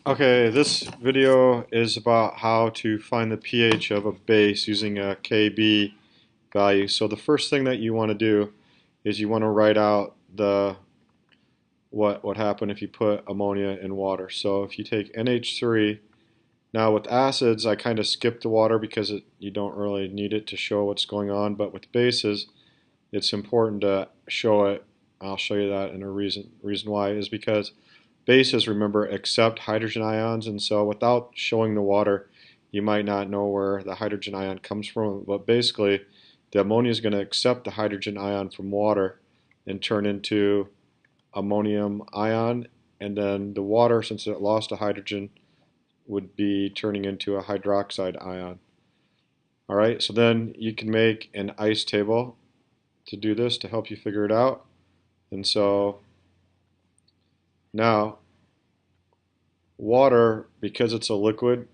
Okay, this video is about how to find the pH of a base using a Kb value. So the first thing that you want to do is you want to write out the what would happen if you put ammonia in water. So if you take NH3, now with acids I kind of skip the water because you don't really need it to show what's going on, but with bases it's important to show it. I'll show you that in a reason why is because bases, remember, accept hydrogen ions, and so without showing the water you might not know where the hydrogen ion comes from, but basically the ammonia is going to accept the hydrogen ion from water and turn into ammonium ion, and then the water, since it lost a hydrogen, would be turning into a hydroxide ion. Alright, so then you can make an ice table to do this to help you figure it out. And so now water, because it's a liquid,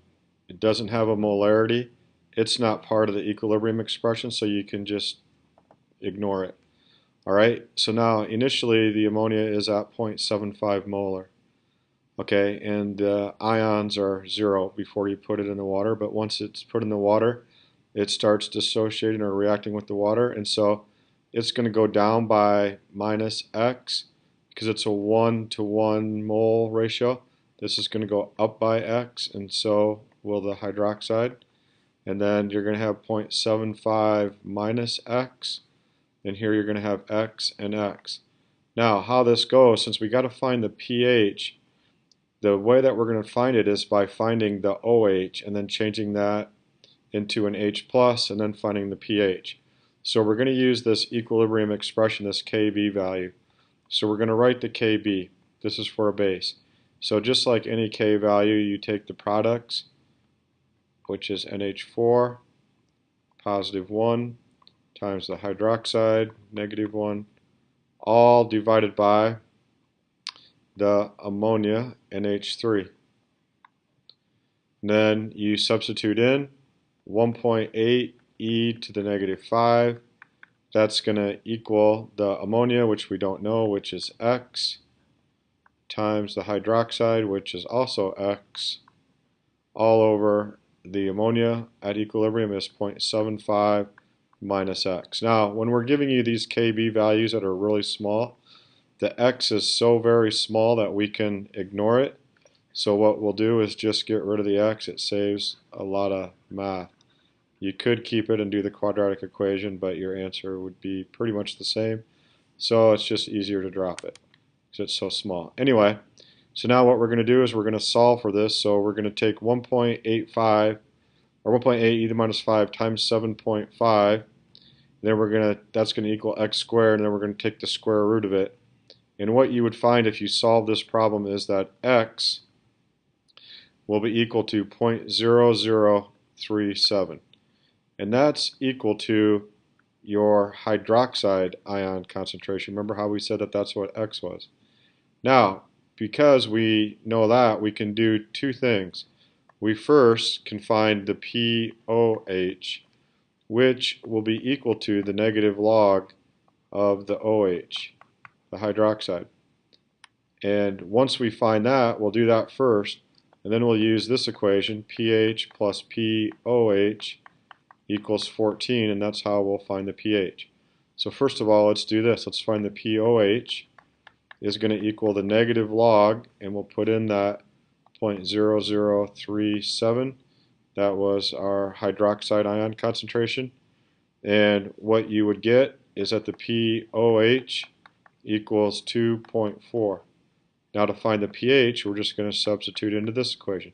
it doesn't have a molarity, it's not part of the equilibrium expression, so you can just ignore it. Alright, so now initially the ammonia is at 0.75 molar. Okay, and the ions are 0 before you put it in the water, but once it's put in the water it starts dissociating or reacting with the water, and so it's going to go down by minus x because it's a 1-to-1 mole ratio. This is going to go up by x, and so will the hydroxide. And then you're going to have 0.75 minus x, and here you're going to have x and x. Now, how this goes, since we got to find the pH, the way that we're going to find it is by finding the OH and then changing that into an H plus and then finding the pH. So we're going to use this equilibrium expression, this Kb value. So we're going to write the Kb. This is for a base. So just like any K value, you take the products, which is NH4, positive 1, times the hydroxide, negative 1, all divided by the ammonia, NH3. And then you substitute in 1.8 e to the negative 5. That's going to equal the ammonia, which we don't know, which is x, times the hydroxide, which is also x, all over the ammonia at equilibrium is 0.75 minus x. Now, when we're giving you these Kb values that are really small, the x is so very small that we can ignore it. So what we'll do is just get rid of the x. It saves a lot of math. You could keep it and do the quadratic equation, but your answer would be pretty much the same. So it's just easier to drop it because it's so small. Anyway, so now what we're going to do is we're going to solve for this. So we're going to take 1.85 or 1.8 e to the minus 5 times 7.5. Then that's going to equal x squared, and then we're going to take the square root of it. And what you would find if you solve this problem is that x will be equal to 0.0037. And that's equal to your hydroxide ion concentration. Remember how we said that that's what x was? Now, because we know that, we can do two things. We first can find the pOH, which will be equal to the negative log of the OH, the hydroxide. And once we find that, we'll do that first, and then we'll use this equation, pH plus pOH equals 14, and that's how we'll find the pH. So first of all, let's do this. Let's find the pOH is going to equal the negative log, and we'll put in that 0.0037. That was our hydroxide ion concentration. And what you would get is that the pOH equals 2.4. Now to find the pH, we're just going to substitute into this equation.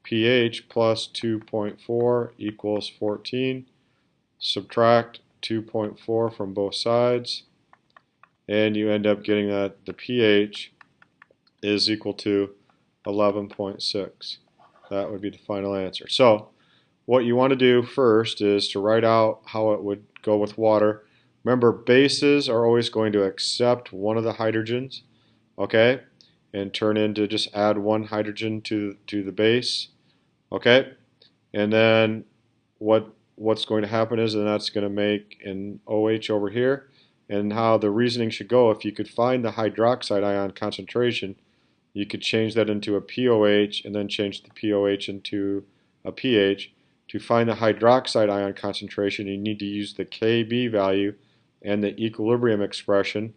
pH plus 2.4 equals 14. Subtract 2.4 from both sides, and you end up getting that the pH is equal to 11.6. That would be the final answer. So what you want to do first is to write out how it would go with water. Remember, bases are always going to accept one of the hydrogens, okay, and turn into just add one hydrogen to the base, okay, and then what's going to happen is, and that's going to make an OH over here. And how the reasoning should go, if you could find the hydroxide ion concentration, you could change that into a POH and then change the POH into a pH. To find the hydroxide ion concentration, you need to use the Kb value and the equilibrium expression,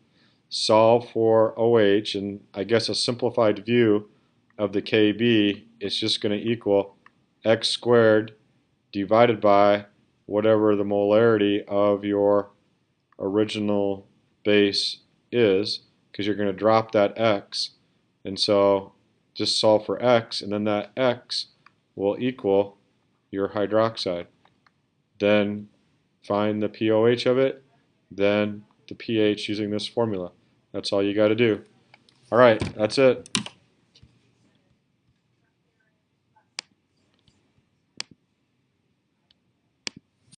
solve for OH, and I guess a simplified view of the Kb is just going to equal x squared divided by whatever the molarity of your original base is, because you're going to drop that x. And so just solve for x, and then that x will equal your hydroxide. Then find the POH of it, then the pH using this formula. That's all you got to do. All right, that's it.